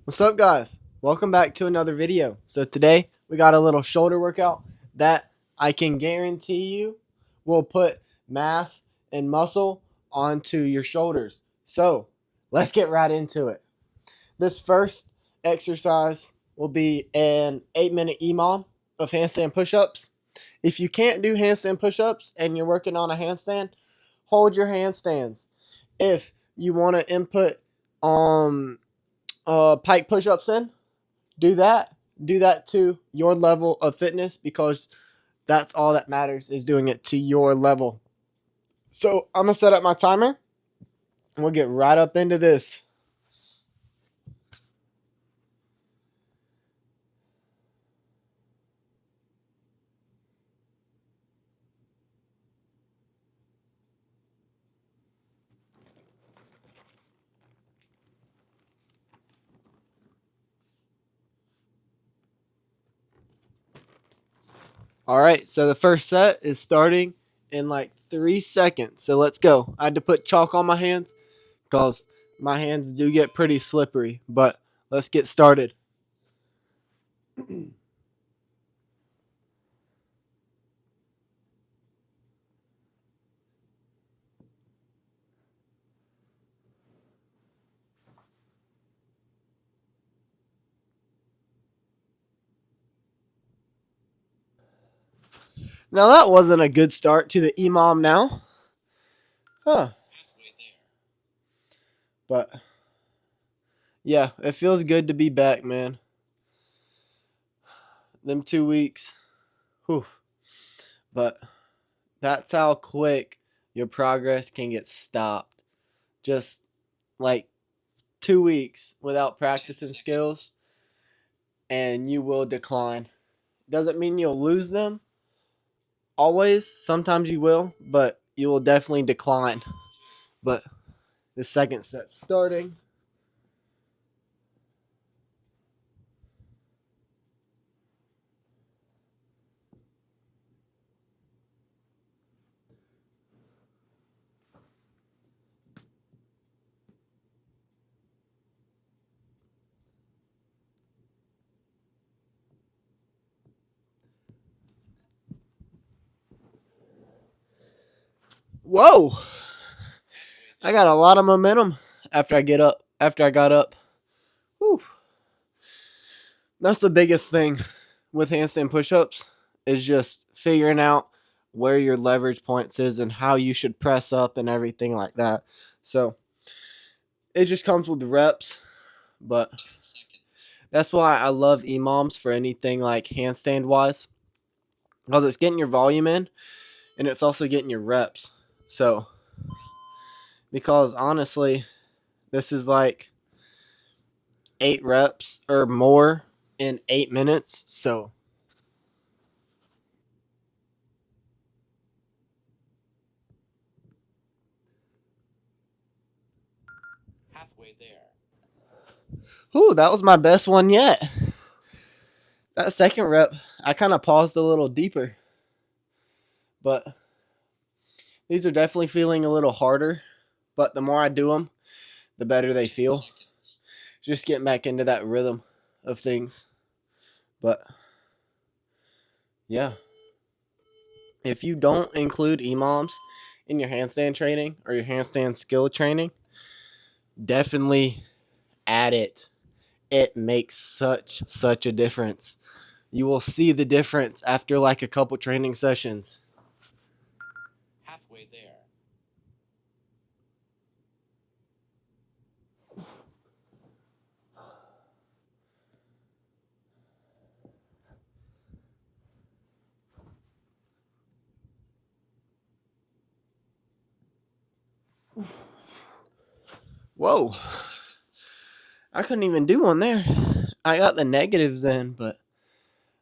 What's up, guys? Welcome back to another video. So today we got a little shoulder workout that I can guarantee you will put mass and muscle onto your shoulders. So let's get right into it. This first exercise will be an 8-minute EMOM of handstand push-ups. If you can't do handstand push-ups and you're working on a handstand, hold your handstands. If you want to input pike push-ups in, do that. Do that to your level of fitness because that's all that matters is doing it to your level. So I'm going to set up my timer and we'll get right up into this. All right, so the first set is starting in like 3 seconds. So let's go. I had to put chalk on my hands because my hands do get pretty slippery, but let's get started. Now that wasn't a good start to the EMOM now. Huh. But yeah, it feels good to be back, man. Them 2 weeks. Whew. But that's how quick your progress can get stopped. Just like 2 weeks without practicing skills, and you will decline. Doesn't mean you'll lose them. Always. Sometimes you will, but you will definitely decline. But the second set's starting. Whoa! I got a lot of momentum after I got up. Whew. That's the biggest thing with handstand push-ups is just figuring out where your leverage points is and how you should press up and everything like that. So it just comes with reps, but that's why I love EMOMs for anything like handstand wise, because it's getting your volume in and it's also getting your reps. So because honestly, this is like 8 reps or more in 8 minutes. So ooh, that was my best one yet. That second rep, I kind of paused a little deeper. But these are definitely feeling a little harder. But the more I do them, the better they feel. Just getting back into that rhythm of things. But yeah, if you don't include EMOMs in your handstand training or your handstand skill training, definitely add it. It makes such a difference. You will see the difference after like a couple training sessions. Whoa. I couldn't even do one there. I got the negatives in, but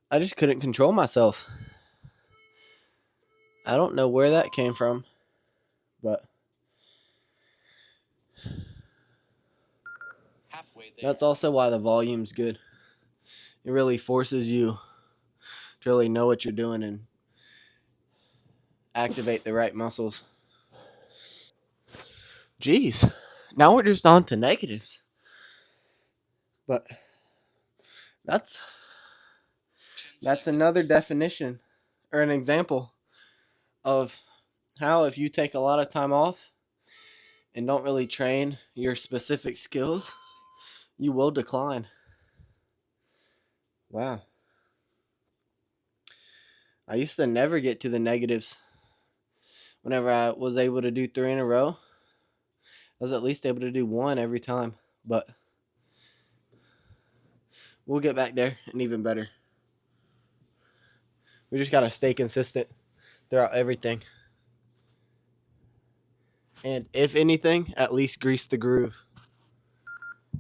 I just couldn't control myself. I don't know where that came from, but that's also why the volume's good. It really forces you to really know what you're doing and activate the right muscles. Jeez, now we're just on to negatives. But that's another definition or an example of how if you take a lot of time off and don't really train your specific skills, you will decline. Wow. I used to never get to the negatives. Whenever I was able to do 3 in a row, I was at least able to do 1 every time. But we'll get back there and even better. We just got to stay consistent throughout everything. And if anything, at least grease the groove.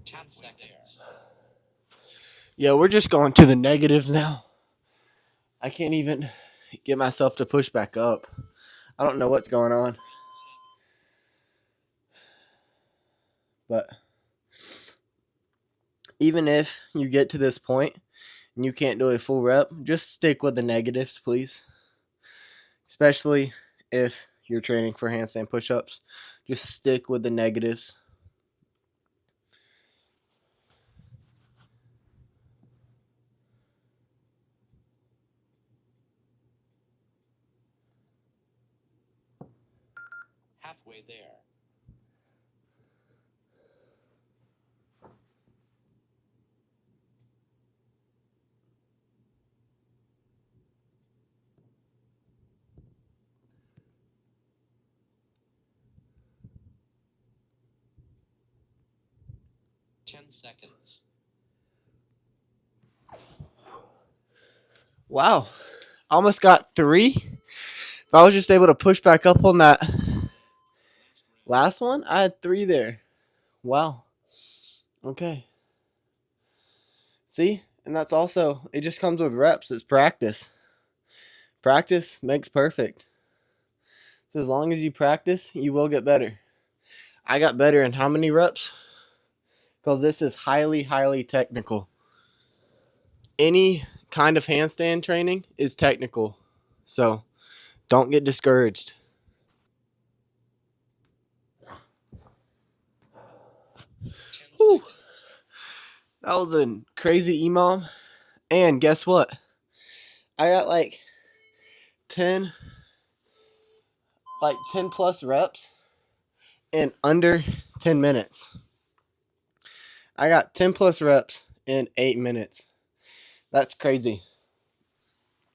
10 seconds. Yeah, we're just going to the negatives now. I can't even get myself to push back up. I don't know what's going on. But even if you get to this point and you can't do a full rep, just stick with the negatives, please. Especially if you're training for handstand push-ups. Just stick with the negatives. Halfway there. Ten seconds. Wow. Almost got 3. If I was just able to push back up on that last one, I had 3 there. Wow. Okay. See? And that's also, it just comes with reps. It's practice. Practice makes perfect. So as long as you practice, you will get better. I got better in how many reps? Because this is highly, highly technical. Any kind of handstand training is technical. So don't get discouraged. Whew. That was a crazy EMOM. And guess what? I got like 10 plus reps in under 10 minutes. I got 10 plus reps in 8 minutes. That's crazy.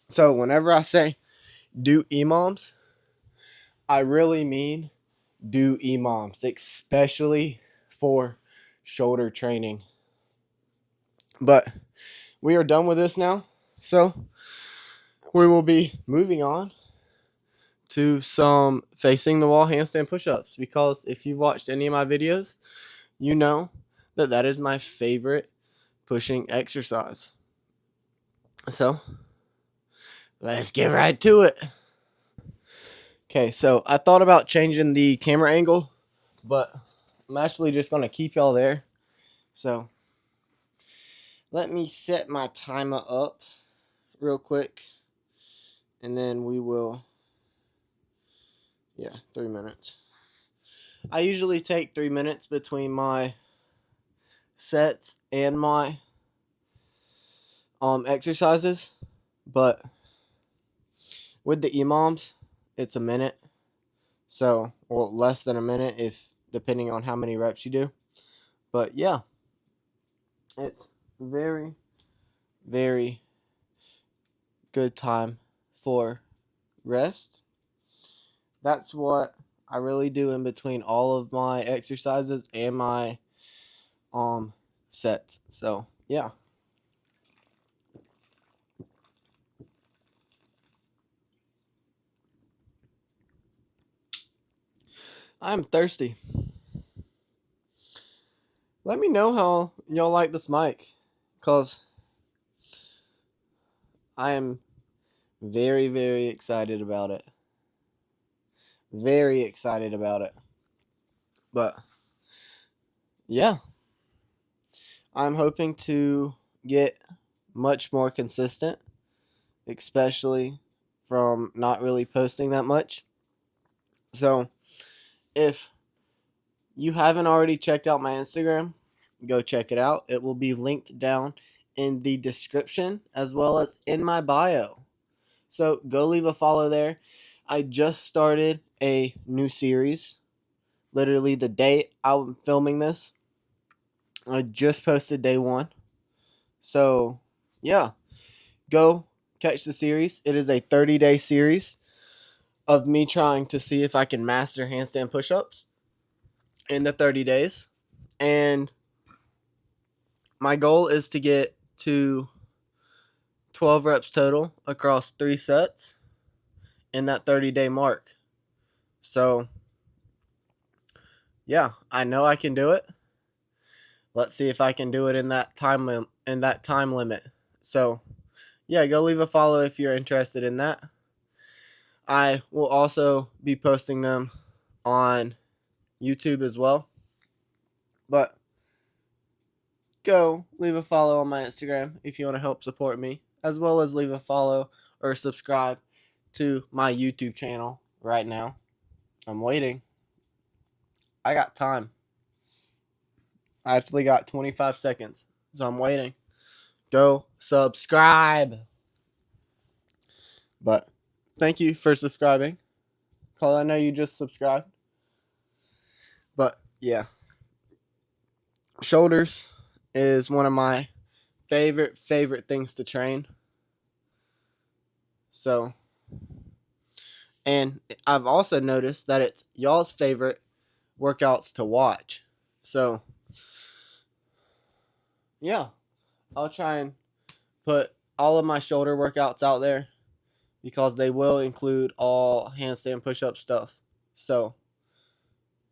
So whenever I say do EMOMs, I really mean do EMOMs, especially for shoulder training. But we are done with this now. So we will be moving on to some facing the wall handstand push-ups, because if you've watched any of my videos, you know that that is my favorite pushing exercise. So let's get right to it. Okay, so I thought about changing the camera angle, but I'm actually just going to keep y'all there. So let me set my timer up real quick, and then we will, 3 minutes. I usually take 3 minutes between my sets and my exercises, but with the EMOMs, it's a minute. So, or less than a minute, if depending on how many reps you do. But yeah, it's very, very good time for rest. That's what I really do in between all of my exercises and my sets. So yeah. I'm thirsty. Let me know how y'all like this mic, because I am very, very excited about it. Very excited about it. But yeah, I'm hoping to get much more consistent, especially from not really posting that much. So if you haven't already checked out my Instagram, Go check it out. It will be linked down in the description as well as in my bio. So go leave a follow there. I just started a new series. Literally the day I'm filming this, I just posted day one. So yeah, go catch the series. It is a 30-day series of me trying to see if I can master handstand push-ups in the 30 days. And my goal is to get to 12 reps total across 3 sets in that 30-day mark. So, yeah, I know I can do it. Let's see if I can do it in that time limit. So, yeah, go leave a follow if you're interested in that. I will also be posting them on YouTube as well. But go leave a follow on my Instagram if you want to help support me, as well as leave a follow or subscribe to my YouTube channel right now. I'm waiting. I got time. I actually got 25 seconds, so I'm waiting. Go subscribe. But thank you for subscribing, because I know you just subscribed. But yeah, shoulders is one of my favorite things to train. So, and I've also noticed that it's y'all's favorite workouts to watch. So, yeah, I'll try and put all of my shoulder workouts out there because they will include all handstand push-up stuff. So,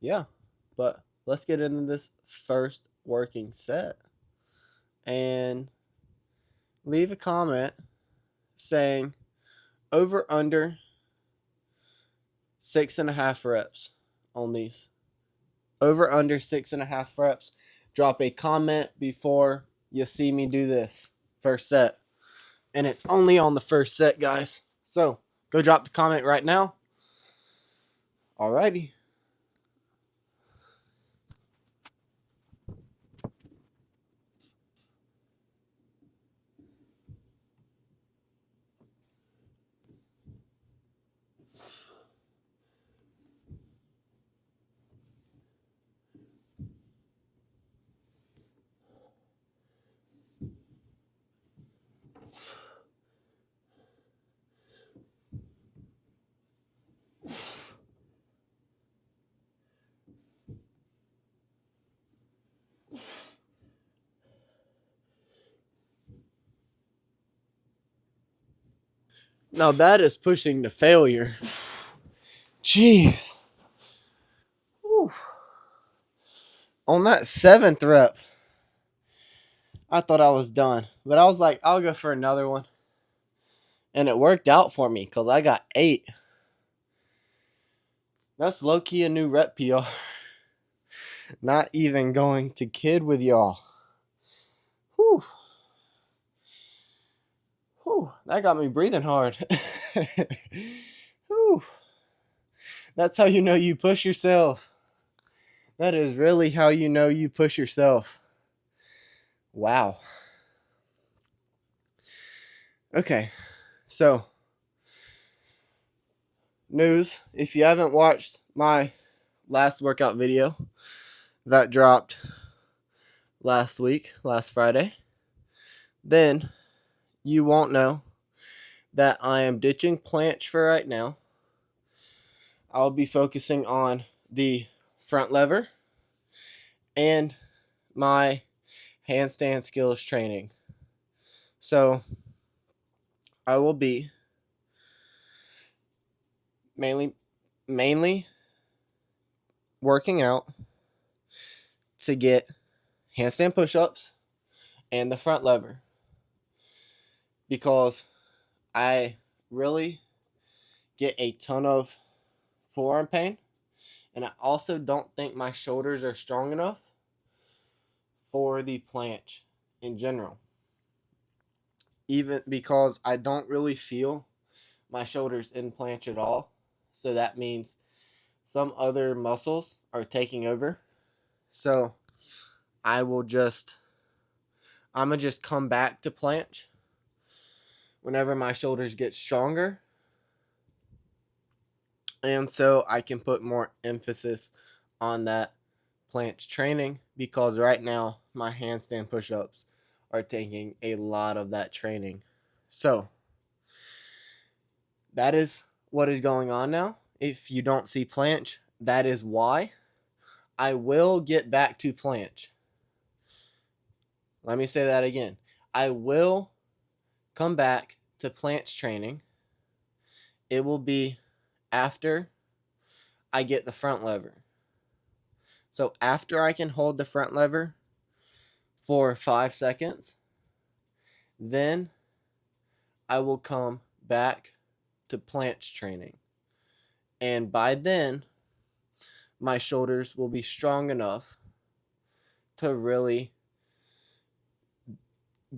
yeah, but let's get into this first working set and leave a comment saying over under 6.5 reps on these. Over under 6.5 reps. Drop a comment before you see me do this first set. And it's only on the first set, guys. So go drop the comment right now. Alrighty. Now that is pushing to failure. Jeez. Whew. On that 7th rep, I thought I was done. But I was like, I'll go for another one. And it worked out for me because I got 8. That's low-key a new rep PR. Not even going to kid with y'all. Whew. Whew. That got me breathing hard. Whew. That's how you know you push yourself. That is really how you know you push yourself. Wow. Okay, so news. If you haven't watched my last workout video that dropped last Friday, then you won't know that I am ditching planche for right now. I'll be focusing on the front lever and my handstand skills training. So I will be mainly working out to get handstand push-ups and the front lever, because I really get a ton of forearm pain, and I also don't think my shoulders are strong enough for the planche in general, even because I don't really feel my shoulders in planche at all. So that means some other muscles are taking over. So I'm gonna just come back to planche whenever my shoulders get stronger, and so I can put more emphasis on that planche training, because right now my handstand push-ups are taking a lot of that training. So that is what is going on now. If you don't see planche, that is why. I will get back to planche. Let me say that again. I will come back to planche training. It will be after I get the front lever. So after I can hold the front lever for 5 seconds, then I will come back to planche training. And by then, my shoulders will be strong enough to really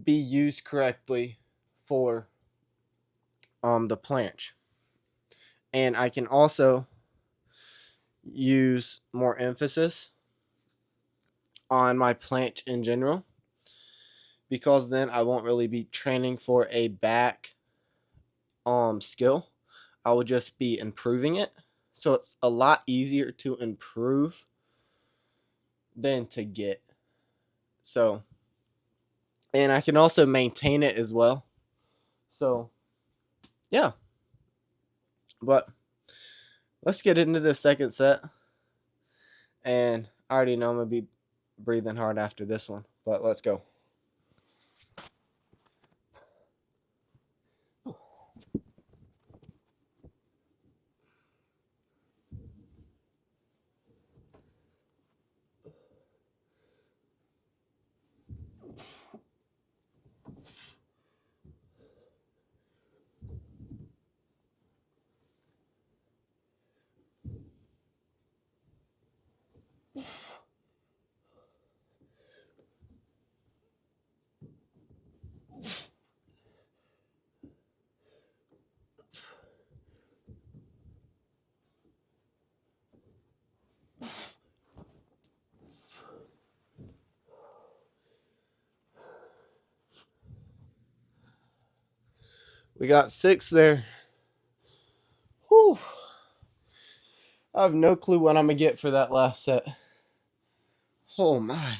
be used correctly for the planche. And I can also use more emphasis on my planche in general, because then I won't really be training for a back skill. I will just be improving it. So it's a lot easier to improve than to get. So, and I can also maintain it as well. So, yeah. But let's get into the second set. And I already know I'm going to be breathing hard after this one, but let's go. We got 6 there. Whew. I have no clue what I'm going to get for that last set. Oh my.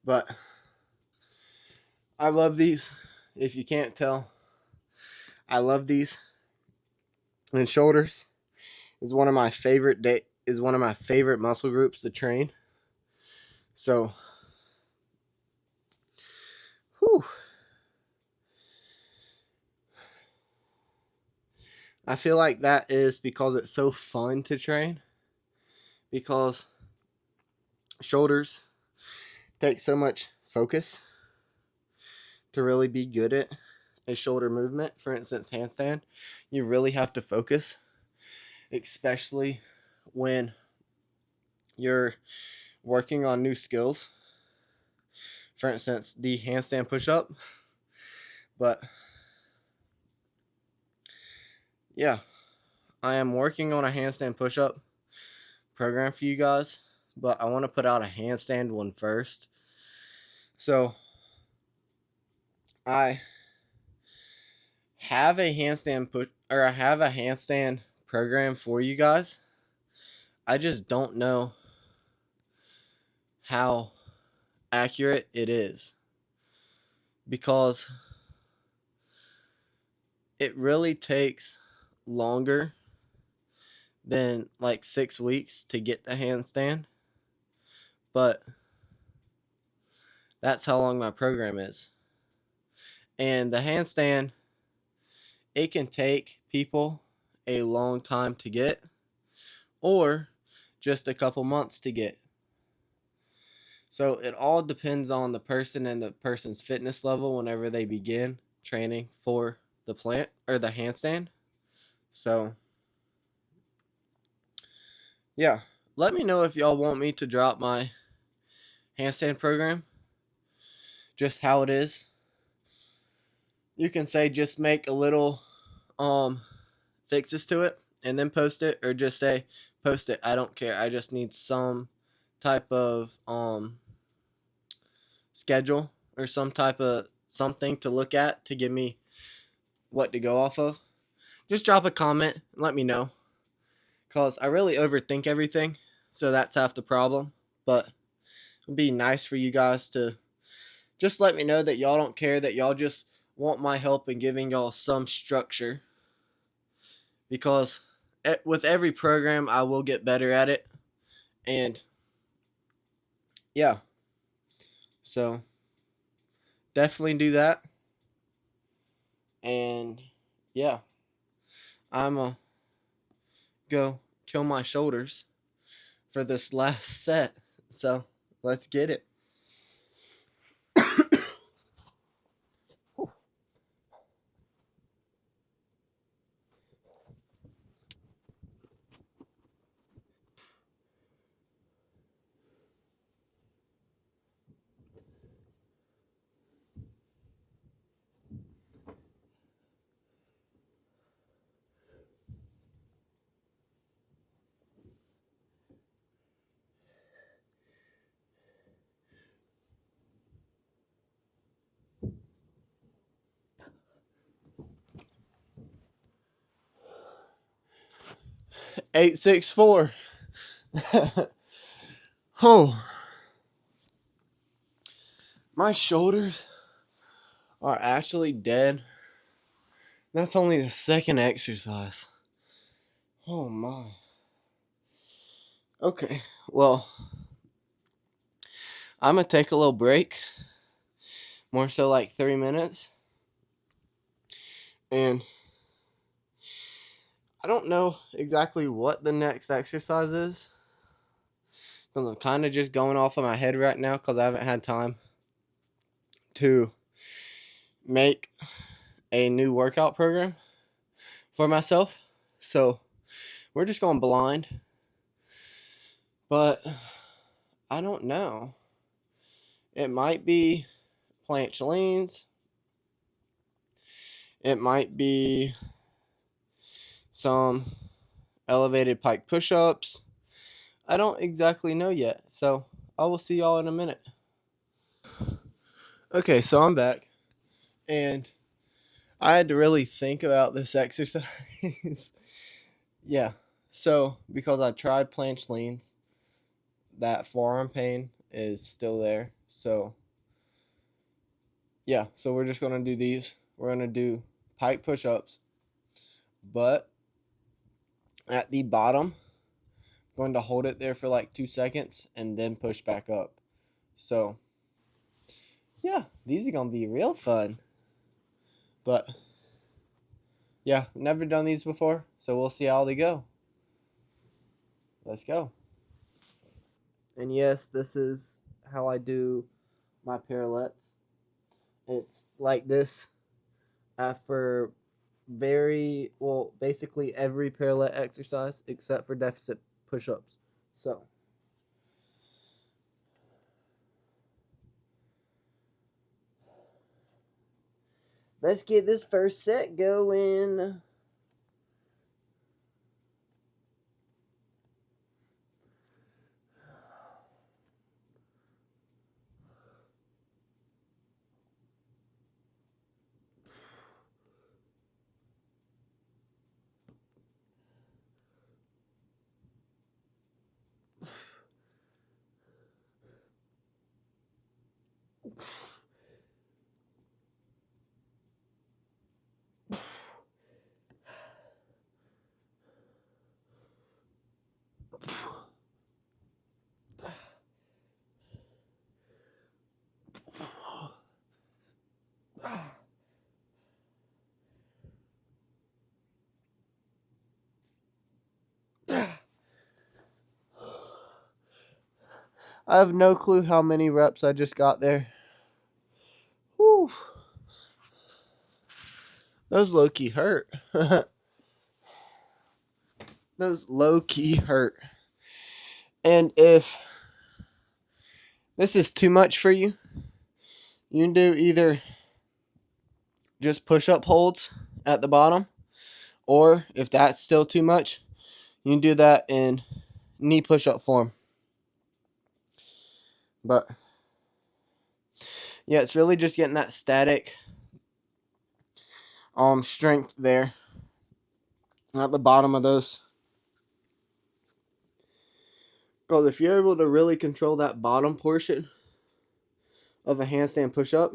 But I love these. If you can't tell, I love these. And shoulders is one of my favorite muscle groups to train. So, whew. I feel like that is because it's so fun to train. Because shoulders take so much focus to really be good at a shoulder movement. For instance, handstand, you really have to focus, especially when you're working on new skills. For instance, the handstand push-up. But yeah, I am working on a handstand push-up program for you guys, but I want to put out a handstand one first. So I have a handstand program for you guys. I just don't know how accurate it is, because it really takes longer than like 6 weeks to get the handstand, but that's how long my program is. And the handstand, it can take people a long time to get, or just a couple months to get. So it all depends on the person and the person's fitness level whenever they begin training for the handstand. So yeah, let me know if y'all want me to drop my handstand program, just how it is. You can say just make a little fixes to it and then post it, or just say post it. I don't care. I just need some type of schedule or some type of something to look at to give me what to go off of. Just drop a comment and let me know. Because I really overthink everything. So that's half the problem. But it'd be nice for you guys to just let me know that y'all don't care, that y'all just want my help in giving y'all some structure. Because with every program, I will get better at it. And yeah, so definitely do that. And yeah, I'm going to go kill my shoulders for this last set. So let's get it. 864. Oh, my shoulders are actually dead. That's only the second exercise. Oh my. Okay, well, I'm gonna take a little break, more so like 3 minutes, and I don't know exactly what the next exercise is, because I'm kind of just going off of my head right now because I haven't had time to make a new workout program for myself. So we're just going blind, but I don't know. It might be planche leans. It might be some elevated pike push-ups. I don't exactly know yet, so I will see y'all in a minute. Okay, so I'm back, and I had to really think about this exercise. Yeah, so because I tried planche leans, that forearm pain is still there. So yeah, so we're just gonna do these. We're gonna do pike push-ups, but at the bottom, I'm going to hold it there for like 2 seconds and then push back up. So yeah, these are gonna be real fun. But yeah, never done these before, so we'll see how they go. Let's go. And yes, this is how I do my parallettes. It's like this after basically every parallel exercise except for deficit push-ups. So let's get this first set going. I have no clue how many reps I just got there. Whew. Those low key hurt. Those low key hurt. And if this is too much for you, you can do either just push up holds at the bottom, or if that's still too much, You can do that in knee push-up form. But yeah, it's really just getting that static strength there at the bottom of those. Because if you're able to really control that bottom portion of a handstand push-up,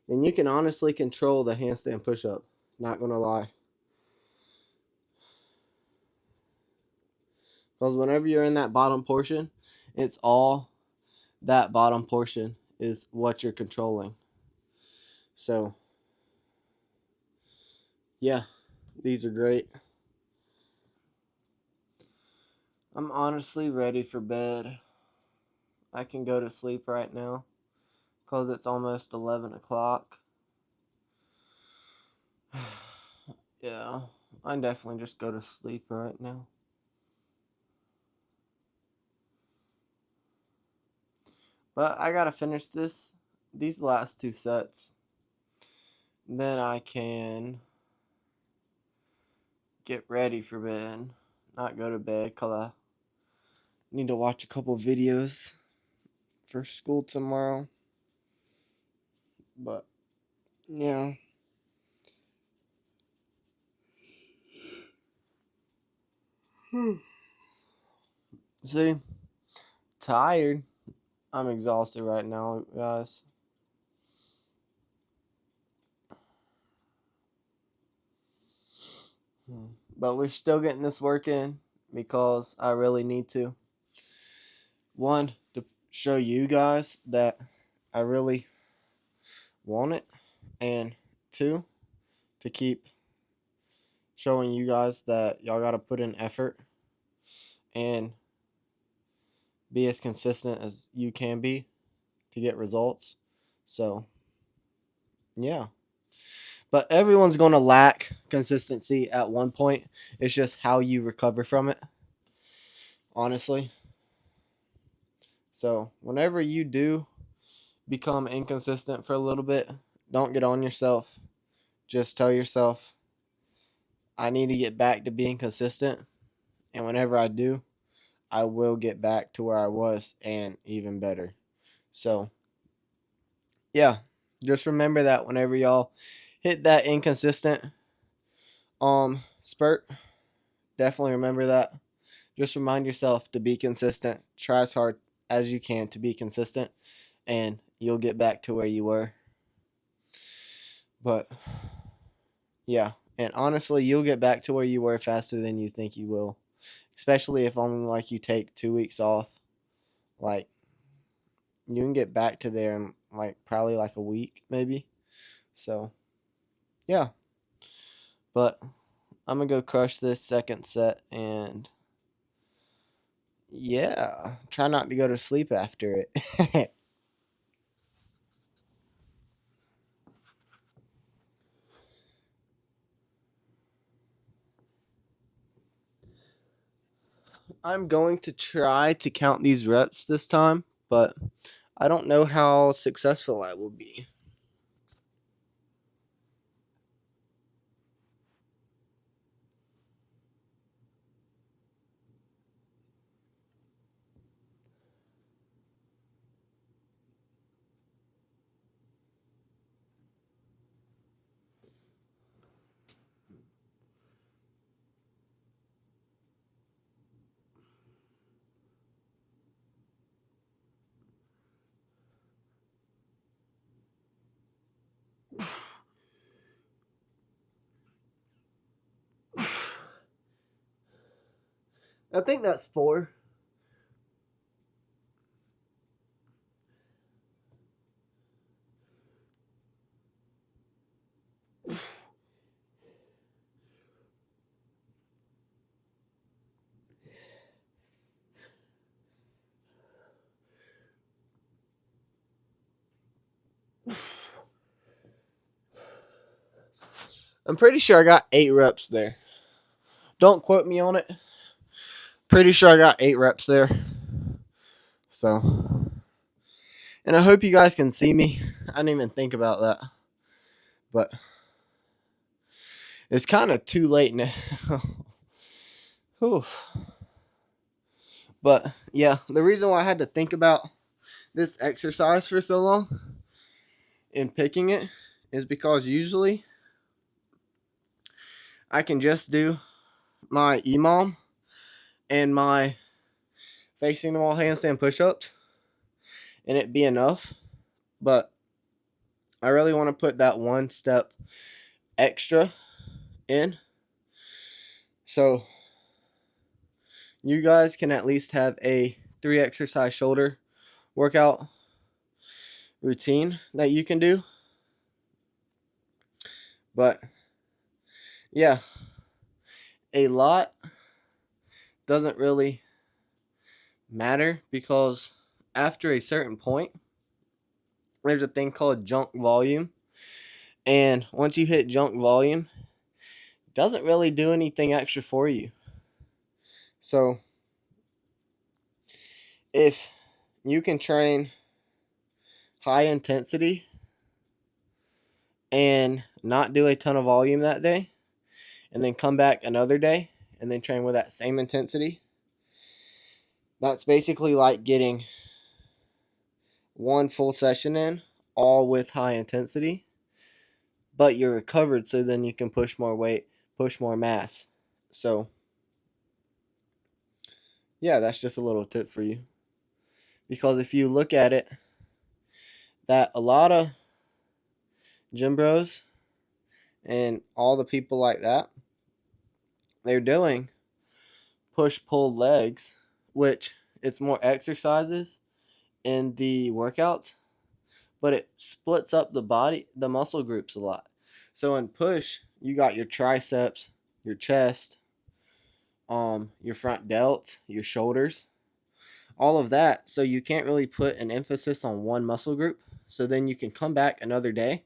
then you can honestly control the handstand push-up. Not gonna lie. Because whenever you're in that bottom portion, it's all that bottom portion is what you're controlling. So, yeah, these are great. I'm honestly ready for bed. I can go to sleep right now because it's almost 11 o'clock. Yeah, I definitely just go to sleep right now. But I gotta finish these last two sets. Then I can get ready for bed. Not go to bed because I need to watch a couple videos for school tomorrow. But yeah. See, tired. I'm exhausted right now, guys. But we're still getting this work in because I really need to. One, to show you guys that I really want it. And two, to keep showing you guys that y'all got to put in effort and be as consistent as you can be to get results. So, yeah. But everyone's going to lack consistency at one point. It's just how you recover from it, honestly. So, whenever you do become inconsistent for a little bit, don't get on yourself. Just tell yourself, I need to get back to being consistent. And whenever I do, I will get back to where I was and even better. So, yeah, just remember that whenever y'all hit that inconsistent spurt, definitely remember that. Just remind yourself to be consistent. Try as hard as you can to be consistent, and you'll get back to where you were. But yeah, and honestly, you'll get back to where you were faster than you think you will. Especially if only like you take 2 weeks off. Like you can get back to there in like probably like a week maybe. So yeah. But I'm gonna go crush this second set and yeah. Try not to go to sleep after it. I'm going to try to count these reps this time, but I don't know how successful I will be. I think that's 4. I'm pretty sure I got 8 reps there. Don't quote me on it. Pretty sure I got 8 reps there. So, and I hope you guys can see me. I didn't even think about that. But it's kind of too late now. Whew. But yeah, the reason why I had to think about this exercise for so long in picking it is because usually I can just do my EMOM and my facing the wall handstand push-ups and it be enough. But I really want to put that one step extra in. So you guys can at least have a 3 exercise shoulder workout routine that you can do. But yeah, a lot doesn't really matter because after a certain point, there's a thing called junk volume. And once you hit junk volume, it doesn't really do anything extra for you. So if you can train high intensity and not do a ton of volume that day, and then come back another day and then train with that same intensity, that's basically like getting one full session in, all with high intensity, but you're recovered so then you can push more weight, push more mass. So, yeah, that's just a little tip for you. Because if you look at it, that a lot of gym bros and all the people like that, they're doing push pull legs, which it's more exercises in the workouts, but it splits up the body, the muscle groups a lot. So in push, you got your triceps, your chest, your front delt, your shoulders, all of that. So you can't really put an emphasis on one muscle group. So then you can come back another day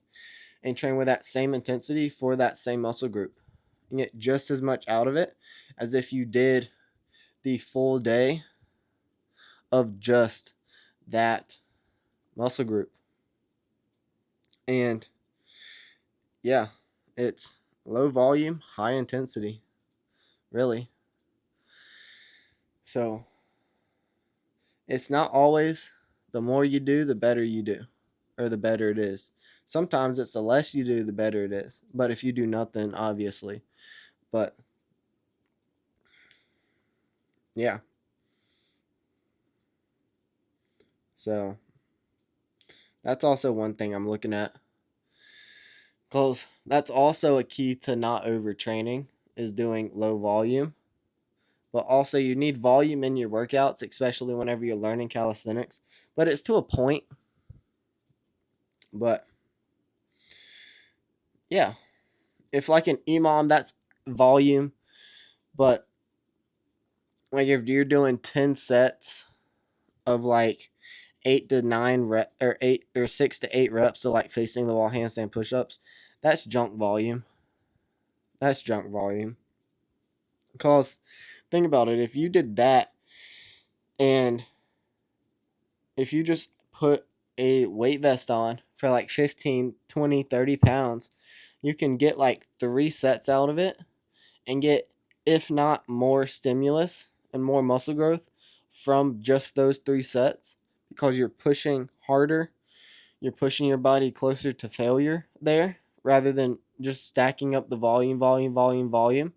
and train with that same intensity for that same muscle group and get just as much out of it as if you did the full day of just that muscle group. And yeah, it's low volume, high intensity, really. So it's not always the more you do, the better you do, or the better it is. Sometimes it's the less you do, the better it is. But if you do nothing, obviously. But yeah. So that's also one thing I'm looking at. Because that's also a key to not overtraining is doing low volume. But also you need volume in your workouts, especially whenever you're learning calisthenics. But it's to a point. But yeah, if like an EMOM, that's volume. But like if you're doing 10 sets of like 8 or 6 to 8 reps of like facing the wall handstand push-ups, that's junk volume. That's junk volume. Because think about it, if you did that and if you just put a weight vest on for like 15, 20, 30 pounds, you can get like 3 sets out of it and get, if not more stimulus and more muscle growth from just those 3 sets because you're pushing harder. You're pushing your body closer to failure there rather than just stacking up the volume, volume, volume, volume.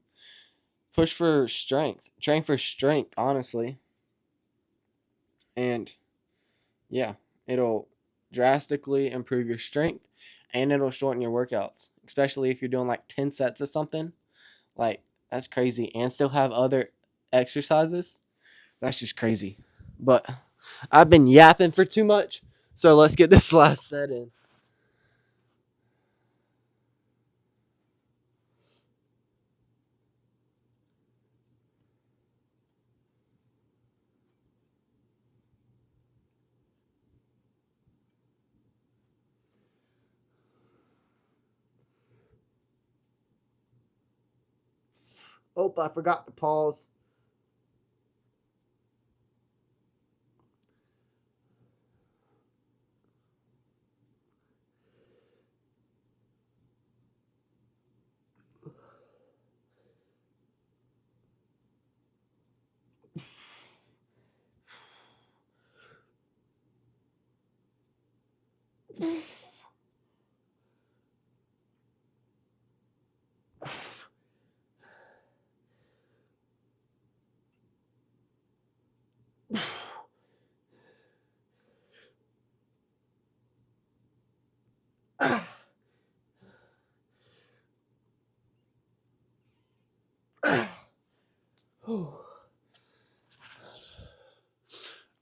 Push for strength. Train for strength, honestly. And yeah, it'll drastically improve your strength and it'll shorten your workouts, especially if you're doing like 10 sets of something. Like, that's crazy. And still have other exercises. That's just crazy. But I've been yapping for too much. So let's get this last set in. Oh, I forgot to pause.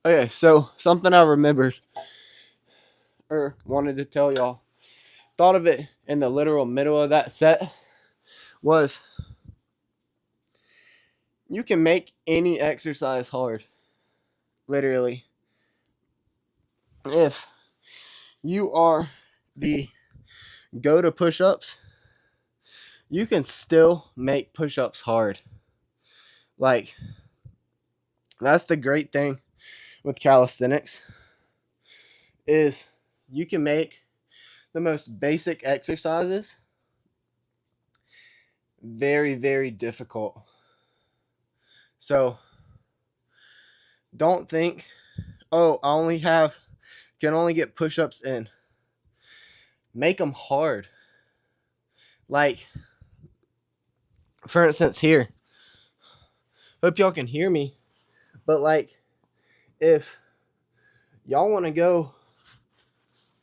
Okay, so something I remembered or wanted to tell y'all. Thought of it in the literal middle of that set was you can make any exercise hard. Literally. If you are the go to push ups, you can still make push ups hard. Like, that's the great thing with calisthenics is you can make the most basic exercises very, very difficult. So don't think, oh, can only get push-ups in. Make them hard. Like, for instance, here. Hope y'all can hear me. But like, if y'all want to go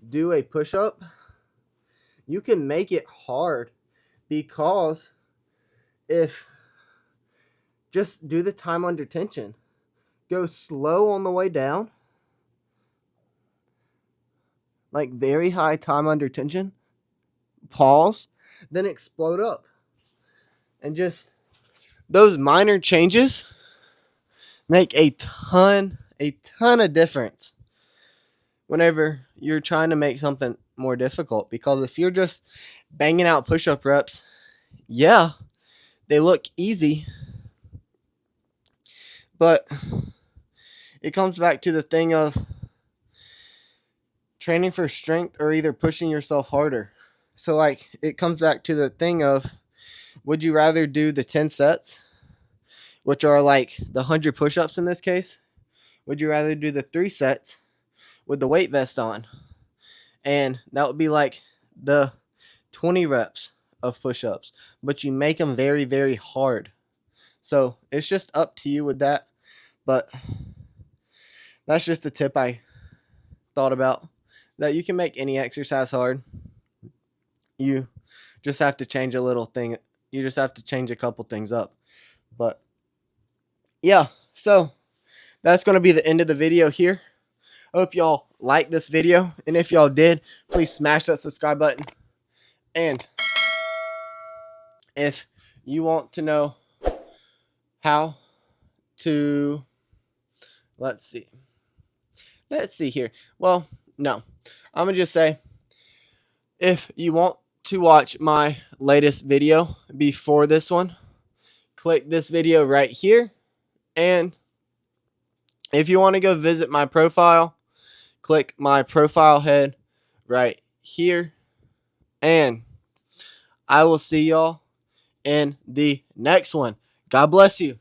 do a push-up, you can make it hard because if just do the time under tension. Go slow on the way down. Like very high time under tension. Pause. Then explode up. And just those minor changes make a ton of difference whenever you're trying to make something more difficult. Because if you're just banging out push-up reps, yeah, they look easy. But it comes back to the thing of training for strength or either pushing yourself harder. So like it comes back to the thing of would you rather do the 10 sets, which are like the 100 push-ups in this case? Would you rather do the 3 sets with the weight vest on? And that would be like the 20 reps of push-ups, but you make them very, very hard. So it's just up to you with that. But that's just a tip I thought about, that you can make any exercise hard. You just have to change a little thing. You just have to change a couple things up. But yeah, so that's going to be the end of the video here. Hope y'all liked this video. And if y'all did, please smash that subscribe button. And if you want to know how to, let's see here. Well, no, I'm going to just say, if you want to watch my latest video before this one, click this video right here. And if you want to go visit my profile, click my profile head right here. And I will see y'all in the next one. God bless you.